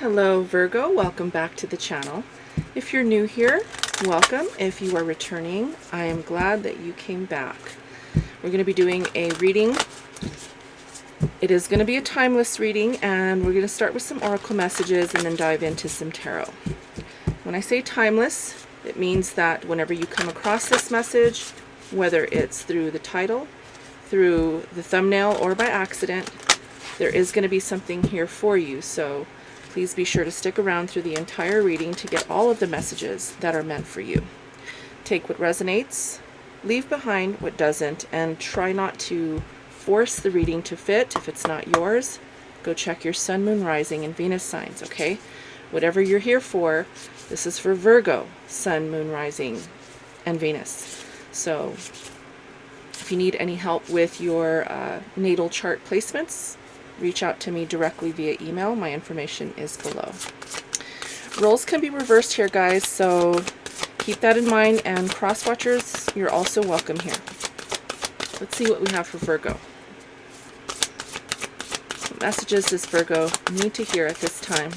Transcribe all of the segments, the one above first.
Hello Virgo, welcome back to the channel. If you're new here, welcome. If you are returning, I am glad that you came back. We're going to be doing a reading. It is going to be a timeless reading, and we're going to start with some oracle messages and then dive into some tarot. When I say timeless, it means that whenever you come across this message, whether it's through the title, through the thumbnail, or by accident, there is going to be something here for you. So please be sure to stick around through the entire reading to get all of the messages that are meant for you. Take what resonates, leave behind what doesn't, and try not to force the reading to fit. If it's not yours, go check your sun, moon, rising, and Venus signs, okay? Whatever you're here for, this is for Virgo, sun, moon, rising, and Venus. So if you need any help with your natal chart placements, reach out to me directly via email. My information is below. Roles can be reversed here, guys, so keep that in mind, and cross watchers, you're also welcome here. Let's see what we have for Virgo. What messages does Virgo need to hear at this time?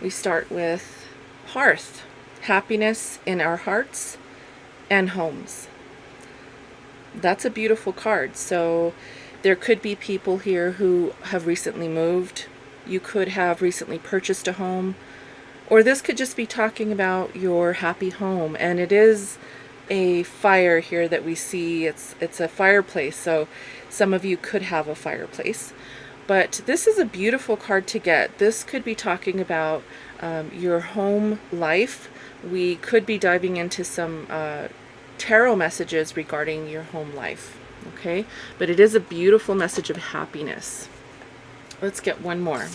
We start with Hearth. Happiness in our hearts and homes. That's a beautiful card. So there could be people here who have recently moved. You could have recently purchased a home, or this could just be talking about your happy home. And it is a fire here that we see. It's a fireplace, so some of you could have a fireplace. But this is a beautiful card to get. This could be talking about your home life. We could be diving into some tarot messages regarding your home life, okay? But it is a beautiful message of happiness. Let's get one more.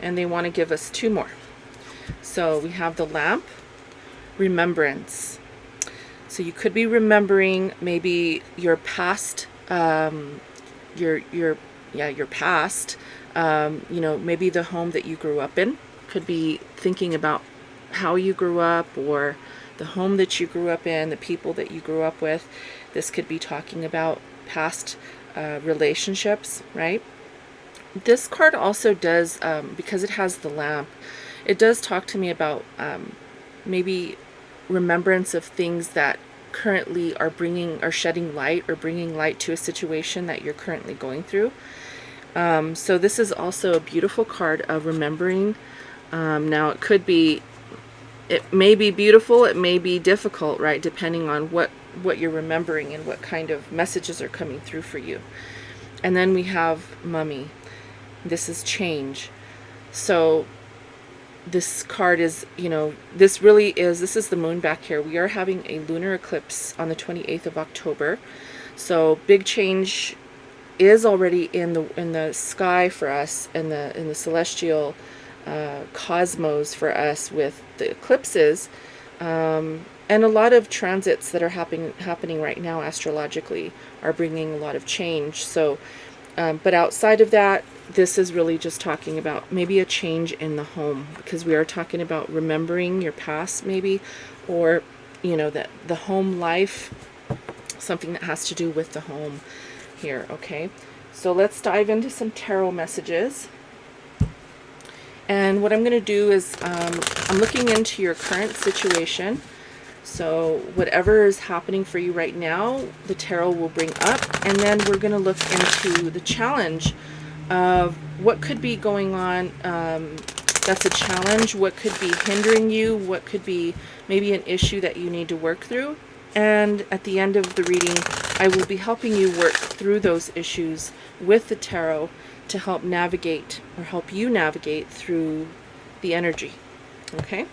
And they want to give us two more. So we have the Lamp, remembrance. So you could be remembering maybe your past, your past, you know, maybe the home that you grew up in. Could be thinking about how you grew up, or the home that you grew up in, the people that you grew up with. This could be talking about past relationships, right? This card also does, because it has the Lamp, it does talk to me about maybe remembrance of things that currently are shedding light, or bringing light to a situation that you're currently going through. So this is also a beautiful card of remembering. Now it may be beautiful, it may be difficult, right? Depending on what you're remembering and what kind of messages are coming through for you. And then we have Mummy. This is change. So this card is, you know, this is the moon back here. We are having a lunar eclipse on the 28th of October. So big change is already in the sky for us, in the celestial cosmos for us with the eclipses, and a lot of transits that are happening right now astrologically are bringing a lot of change. So but outside of that, this is really just talking about maybe a change in the home, because we are talking about remembering your past maybe, or you know, that the home life, something that has to do with the home here. Okay, so let's dive into some tarot messages. And what I'm going to do is I'm looking into your current situation. So whatever is happening for you right now, the tarot will bring up, and then we're going to look into the challenge of what could be going on. That's a challenge. What could be hindering you? What could be maybe an issue that you need to work through? And at the end of the reading, I will be helping you work through those issues with the tarot to help navigate, or help you navigate through the energy. Okay?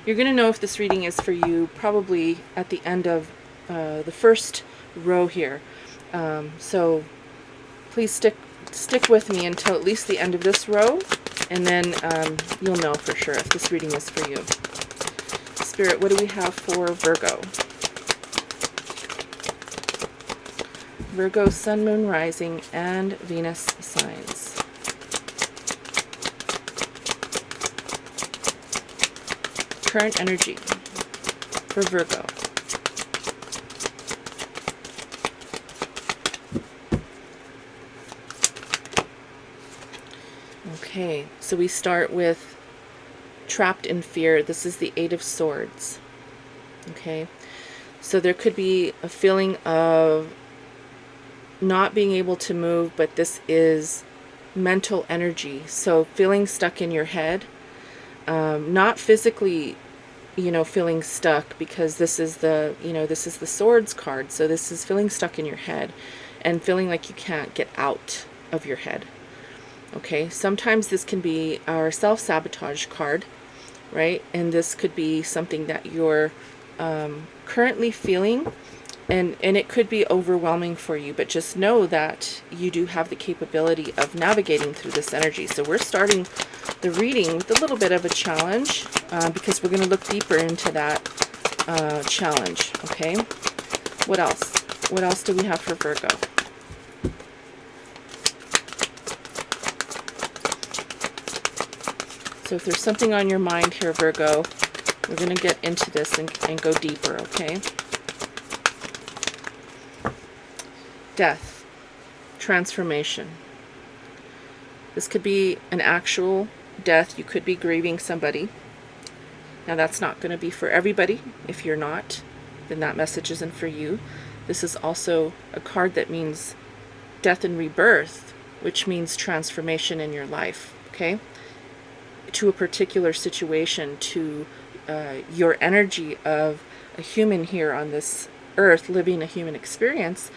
You're going to know if this reading is for you probably at the end of the first row here. So please stick with me until at least the end of this row, and then you'll know for sure if this reading is for you. Spirit, what do we have for Virgo? Virgo, sun, moon, rising, and Venus signs. Current energy for Virgo. Okay, so we start with trapped in fear. This is the Eight of Swords. Okay, so there could be a feeling of not being able to move, but this is mental energy. So feeling stuck in your head, not physically, feeling stuck, because this is this is the Swords card. So this is feeling stuck in your head and feeling like you can't get out of your head. Okay, sometimes this can be our self-sabotage card, right? And this could be something that you're currently feeling, and it could be overwhelming for you, but just know that you do have the capability of navigating through this energy. So we're starting the reading with a little bit of a challenge, because we're going to look deeper into that challenge. Okay, what else? What else do we have for Virgo? So if there's something on your mind here, Virgo, we're going to get into this and go deeper, okay? Death, transformation. This could be an actual death. You could be grieving somebody. Now that's not going to be for everybody. If you're not, then that message isn't for you. This is also a card that means death and rebirth, which means transformation in your life, okay? To a particular situation, to your energy of a human here on this earth, living a human experience.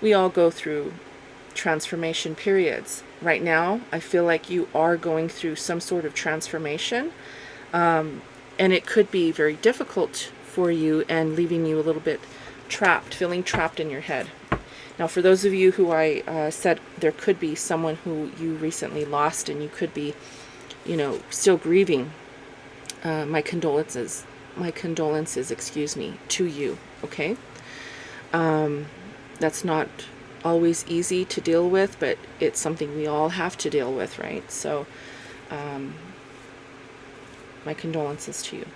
We all go through transformation periods. Right now, I feel like you are going through some sort of transformation, and it could be very difficult for you and leaving you a little bit trapped, feeling trapped in your head. Now, for those of you who I said there could be someone who you recently lost and you could be still grieving, my condolences, excuse me, to you, okay? That's not always easy to deal with, but it's something we all have to deal with, right? So, my condolences to you.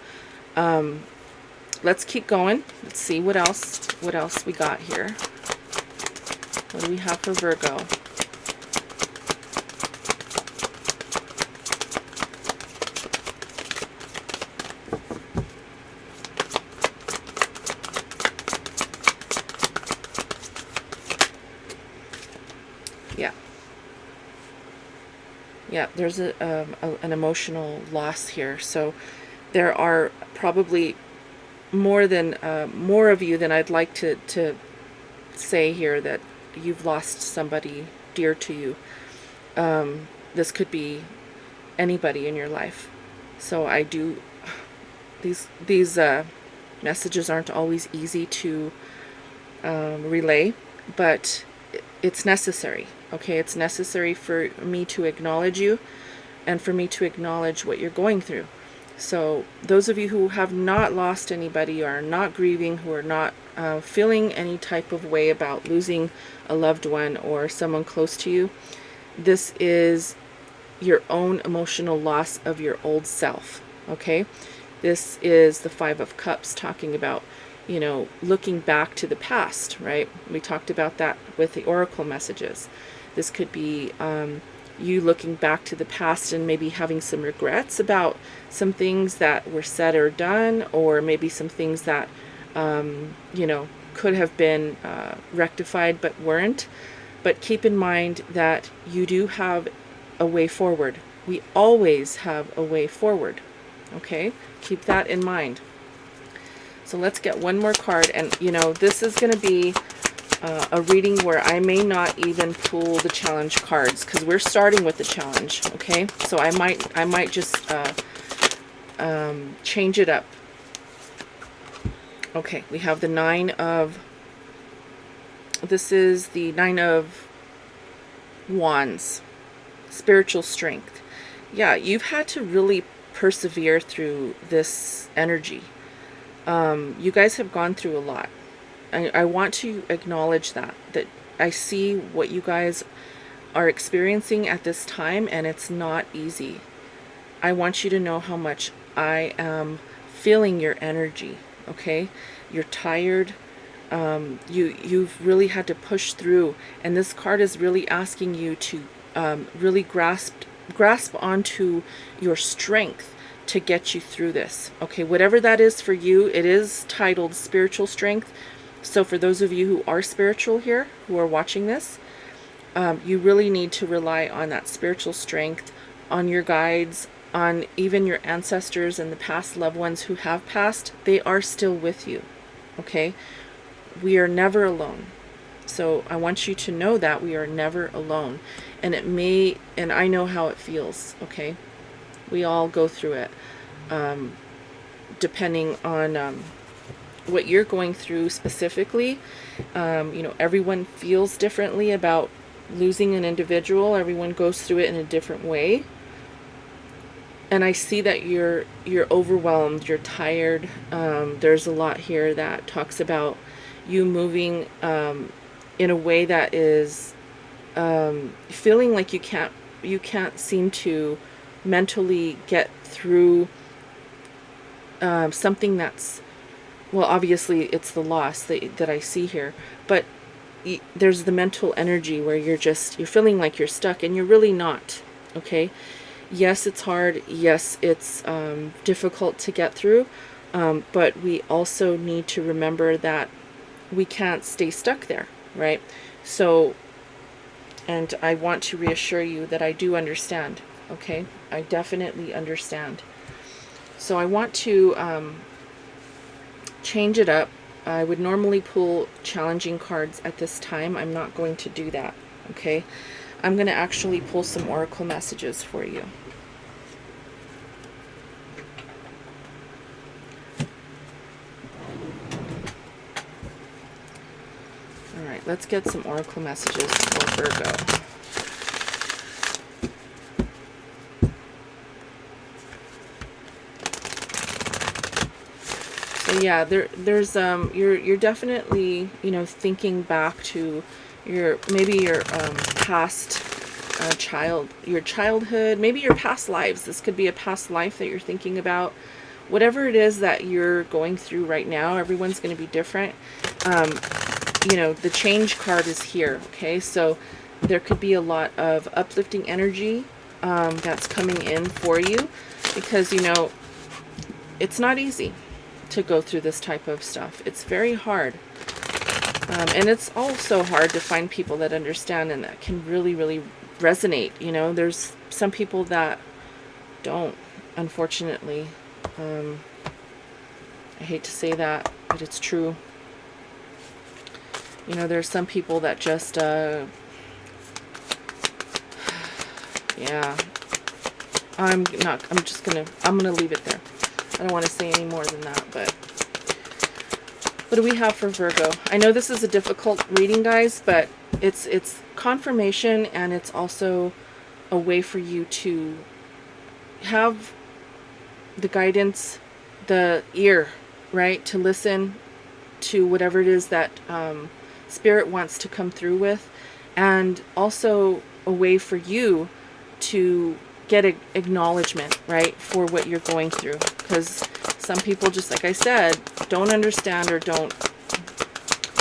Let's keep going. Let's see what else we got here. What do we have for Virgo? Yeah, there's an emotional loss here. So there are probably more of you than I'd like to say here that you've lost somebody dear to you. This could be anybody in your life. So these messages aren't always easy to relay, but it's necessary. Okay, it's necessary for me to acknowledge you and for me to acknowledge what you're going through. So those of you who have not lost anybody, or are not grieving, who are not feeling any type of way about losing a loved one or someone close to you, this is your own emotional loss of your old self. Okay, this is the Five of Cups, talking about looking back to the past, right? We talked about that with the oracle messages. This could be you looking back to the past and maybe having some regrets about some things that were said or done, or maybe some things that could have been rectified but weren't. But keep in mind that you do have a way forward. We always have a way forward. Okay? Keep that in mind. So let's get one more card, and this is going to be a reading where I may not even pull the challenge cards, because we're starting with the challenge. Okay, so I might just change it up. Okay, we have the this is the Nine of Wands, spiritual strength. Yeah, you've had to really persevere through this energy. You guys have gone through a lot. I want to acknowledge that I see what you guys are experiencing at this time, and it's not easy. I want you to know how much I am feeling your energy, okay? You're tired. You've really had to push through, and this card is really asking you to really grasp grasp onto your strength to get you through this. Okay, whatever that is for you, it is titled spiritual strength. So for those of you who are spiritual here, who are watching this, you really need to rely on that spiritual strength, on your guides, on even your ancestors and the past loved ones who have passed. They are still with you. Okay, we are never alone. So I want you to know that we are never alone. And and I know how it feels. Okay, we all go through it, depending on what you're going through specifically. Everyone feels differently about losing an individual. Everyone goes through it in a different way. And I see that you're overwhelmed, you're tired. There's a lot here that talks about you moving in a way that is feeling like you can't seem to mentally get through something that's, well, obviously it's the loss that I see here, but there's the mental energy where you're feeling like you're stuck, and you're really not. Okay, yes, it's hard, yes, it's difficult to get through, but we also need to remember that we can't stay stuck there, right? So, and I want to reassure you that I do understand. Okay, I definitely understand. So I want to change it up. I would normally pull challenging cards at this time. I'm not going to do that. Okay, I'm going to actually pull some oracle messages for you. All right, let's get some oracle messages for Virgo. Yeah, there's you're definitely, thinking back to your past your childhood, maybe your past lives. This could be a past life that you're thinking about. Whatever it is that you're going through right now, everyone's going to be different. The change card is here. Okay, so there could be a lot of uplifting energy that's coming in for you, because it's not easy to go through this type of stuff. It's very hard. And it's also hard to find people that understand and that can really, really resonate. There's some people that don't, unfortunately. I hate to say that, but it's true. There's some people that just, yeah, I'm gonna leave it there. I don't want to say any more than that, but what do we have for Virgo? I know this is a difficult reading, guys, but it's confirmation, and it's also a way for you to have the guidance, the ear, right, to listen to whatever it is that Spirit wants to come through with, and also a way for you to get acknowledgement, right, for what you're going through, because some people, just like I said, don't understand or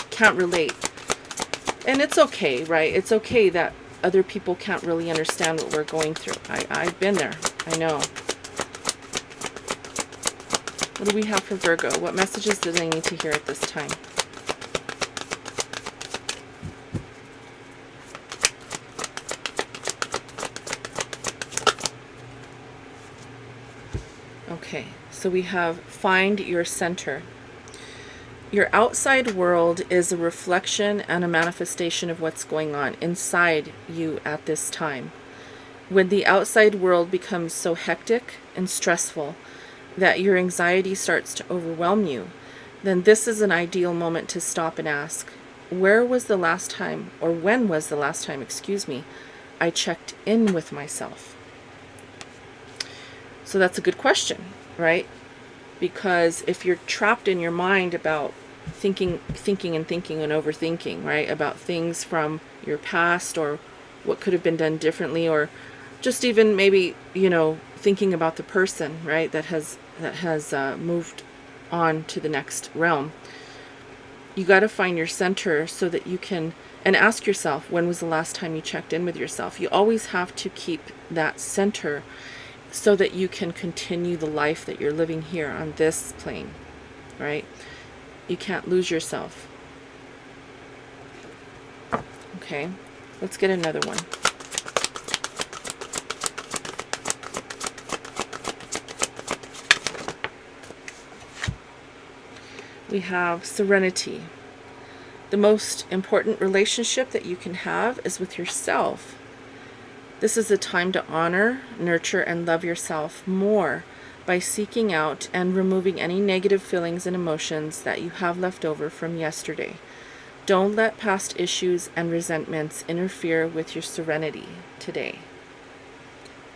can't relate. And it's okay, right? It's okay that other people can't really understand what we're going through. I've been there. I know. What do we have for Virgo? What messages do they need to hear at this time? Okay, so we have find your center. Your outside world is a reflection and a manifestation of what's going on inside you at this time. When the outside world becomes so hectic and stressful that your anxiety starts to overwhelm you, then this is an ideal moment to stop and ask, where was the last time, or when was the last time, I checked in with myself? So that's a good question, right? Because if you're trapped in your mind about thinking and overthinking, right, about things from your past or what could have been done differently, or just even maybe, thinking about the person, right, that has moved on to the next realm, you got to find your center so that you can, and ask yourself, when was the last time you checked in with yourself? You always have to keep that center so that you can continue the life that you're living here on this plane, right? You can't lose yourself. Okay, let's get another one. We have serenity. The most important relationship that you can have is with yourself. This is a time to honor, nurture, and love yourself more by seeking out and removing any negative feelings and emotions that you have left over from yesterday. Don't let past issues and resentments interfere with your serenity today.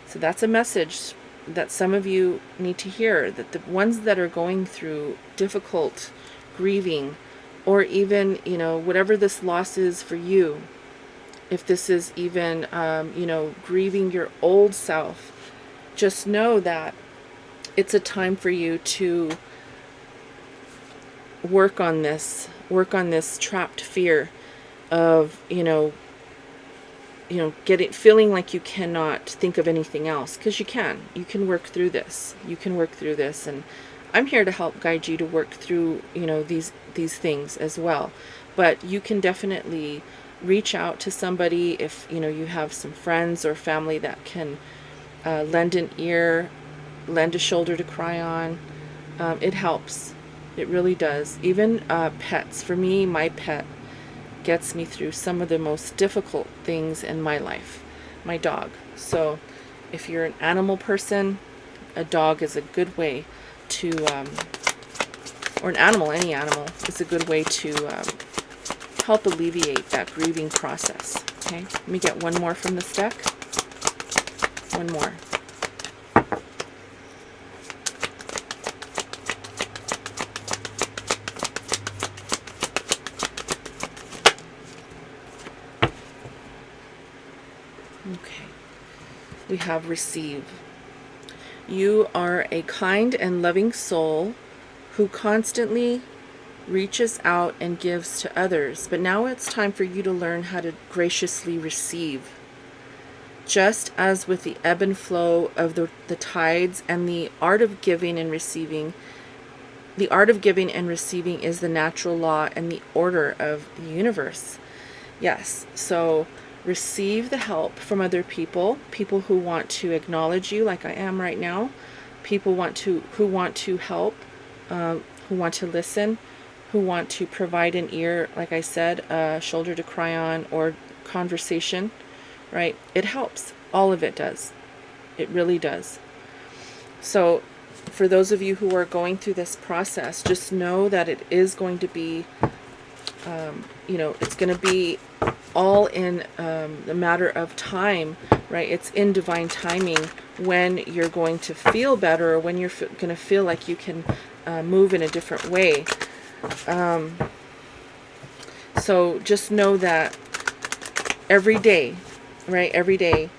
So that's a message that some of you need to hear, that the ones that are going through difficult grieving, or even, whatever this loss is for you, if this is even, grieving your old self, just know that it's a time for you to work on this trapped fear of, feeling like you cannot think of anything else, because you can work through this. And I'm here to help guide you to work through, these things as well. But you can definitely reach out to somebody if, you have some friends or family that can lend an ear, lend a shoulder to cry on. It helps. It really does. Even pets. For me, my pet gets me through some of the most difficult things in my life. My dog. So if you're an animal person, a dog is a good way to, or an animal, any animal, is a good way to help alleviate that grieving process. Okay, let me get one more from this deck. One more. Okay, we have receive. You are a kind and loving soul who constantly reaches out and gives to others, but now it's time for you to learn how to graciously receive. Just as with the ebb and flow of the tides and the art of giving and receiving, the art of giving and receiving is the natural law and the order of the universe. Yes, so receive the help from other people who want to acknowledge you like I am right now, people who want to help, who want to listen, who want to provide an ear, like I said, a shoulder to cry on, or conversation, right? It helps. All of it does. It really does. So for those of you who are going through this process, just know that it is going to be, it's going to be all in a matter of time, right? It's in divine timing when you're going to feel better, or when you're going to feel like you can move in a different way. So just know that every day, right? Every day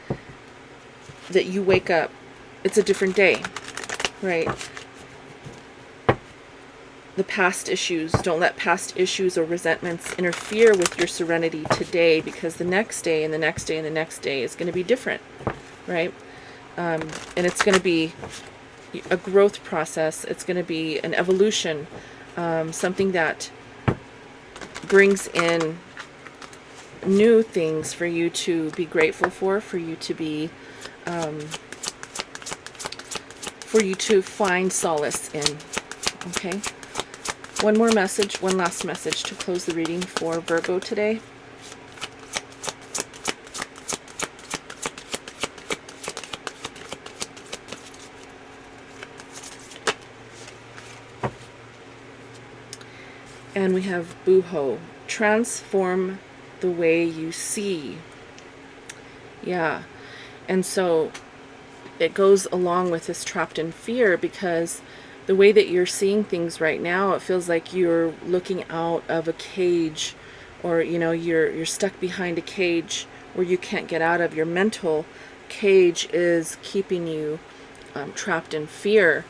that you wake up, it's a different day, right? The past issues, don't let past issues or resentments interfere with your serenity today, because the next day and the next day and the next day is going to be different, right? And it's going to be a growth process. It's going to be an evolution, something that brings in new things for you to be grateful for you to be, for you to find solace in. Okay? One more message, one last message to close the reading for Virgo today. And we have Booho. Transform the way you see. Yeah. And so it goes along with this trapped in fear, because the way that you're seeing things right now, it feels like you're looking out of a cage, or you're stuck behind a cage where you can't get out of. Your mental cage is keeping you trapped in fear.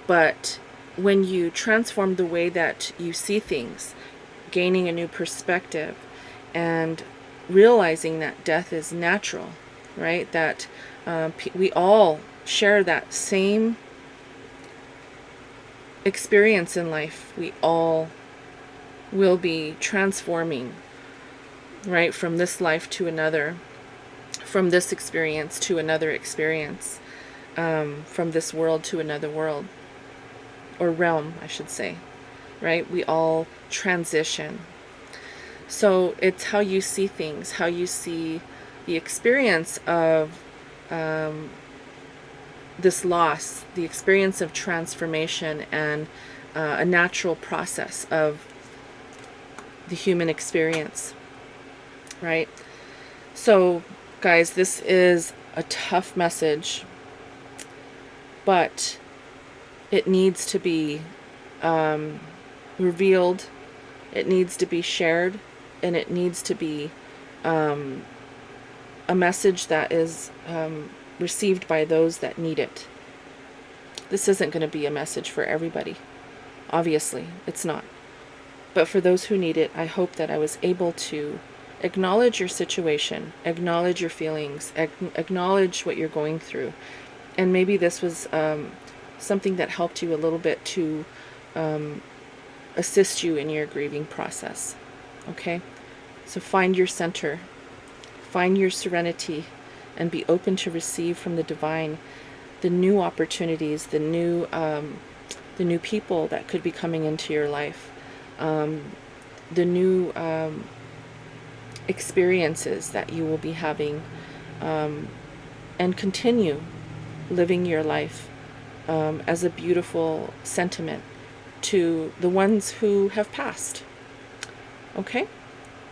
But when you transform the way that you see things, gaining a new perspective and realizing that death is natural, right? That we all share that same experience in life. We all will be transforming, right, from this life to another, from this experience to another experience, from this world to another world, or realm, I should say, right? We all transition. So it's how you see things, how you see the experience of this loss, the experience of transformation, and a natural process of the human experience, right? So, guys, this is a tough message, but it needs to be revealed, it needs to be shared, and it needs to be a message that is received by those that need it. This isn't going to be a message for everybody. Obviously, it's not. But for those who need it, I hope that I was able to acknowledge your situation, acknowledge your feelings, acknowledge what you're going through. And maybe this was something that helped you a little bit to assist you in your grieving process. Okay? So find your center, find your serenity, and be open to receive from the divine the new opportunities, the new people that could be coming into your life, the new experiences that you will be having, and continue living your life as a beautiful sentiment to the ones who have passed. Okay?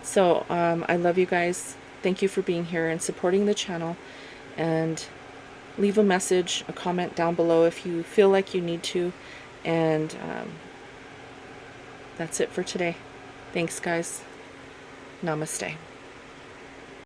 So I love you guys. Thank you for being here and supporting the channel. And leave a message, a comment down below if you feel like you need to. And that's it for today. Thanks, guys. Namaste.